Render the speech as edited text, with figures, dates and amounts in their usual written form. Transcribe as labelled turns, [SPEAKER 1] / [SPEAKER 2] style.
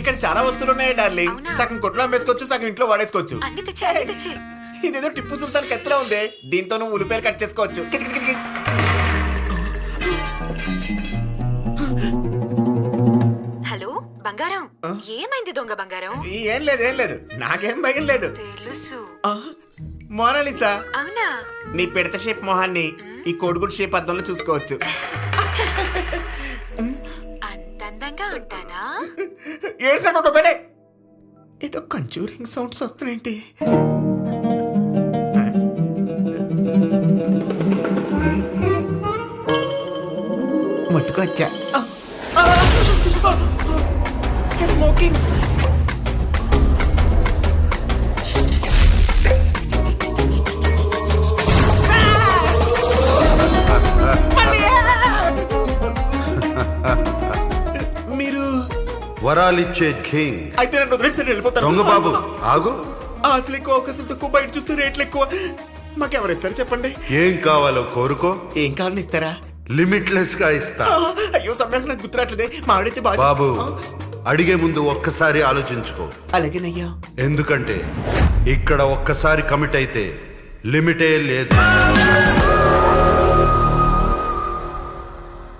[SPEAKER 1] ఇక్కడ చాలా వస్తువులు ఉన్నాయి డార్లింగ్. సగం కొట్లో అమ్మేసుకోవచ్చు, సగం ఇంట్లో వాడేసుకోవచ్చు. ఇదేదో టిప్పు సుల్తాన్ కత్తిలా ఉంది. దీంతో నువ్వు ఉల్లిపాయలు కట్ చేసుకోవచ్చు.
[SPEAKER 2] హలో బంగారం, ఏమైంది దొంగ బంగారం?
[SPEAKER 1] ఏం లేదు, నాకేం భయం లేదు.
[SPEAKER 2] తెలుసు.
[SPEAKER 1] మోనాలిసా,
[SPEAKER 2] అవునా?
[SPEAKER 1] నీ పిడత షేప్ మొహాన్ని ఈ కోడిగుడ్ షేప్ అద్దంలో చూసుకోవచ్చు.
[SPEAKER 2] అంత అందంగా ఉంటానా?
[SPEAKER 1] ఏడ్సంటే బేడే, ఏదో కంచూరింగ్ సౌండ్స్ వస్తున్నాయండి. ముట్టుకొచ్చా. స్మోకింగ్. మీరు
[SPEAKER 3] వరాలిచ్చే కింగ్
[SPEAKER 1] అయితే నన్ను వదిలేసి వెళ్ళిపోతాను.
[SPEAKER 3] దొంగ బాబు ఆగు.
[SPEAKER 1] అసలు ఎక్కువ అవకాశాలు తక్కువ, బయట చూస్తే రేట్లు ఎక్కువ. మాకెవరు ఇస్తారు చెప్పండి?
[SPEAKER 3] ఏం కావాలో కోరుకో.
[SPEAKER 1] ఏం కావాలని ఇస్తారా?
[SPEAKER 3] లిమిట్లెస్ గా ఇస్తా.
[SPEAKER 1] అయ్యో సమయానికి నాకు గుర్తురాట్లేదే. మా ఆవిడైతే
[SPEAKER 3] బాబు అడిగే ముందు ఒక్కసారి ఆలోచించుకో.
[SPEAKER 1] అలాగేనయ్యా.
[SPEAKER 3] ఎందుకంటే ఇక్కడ ఒక్కసారి కమిట్ అయితే లిమిటే లేదు.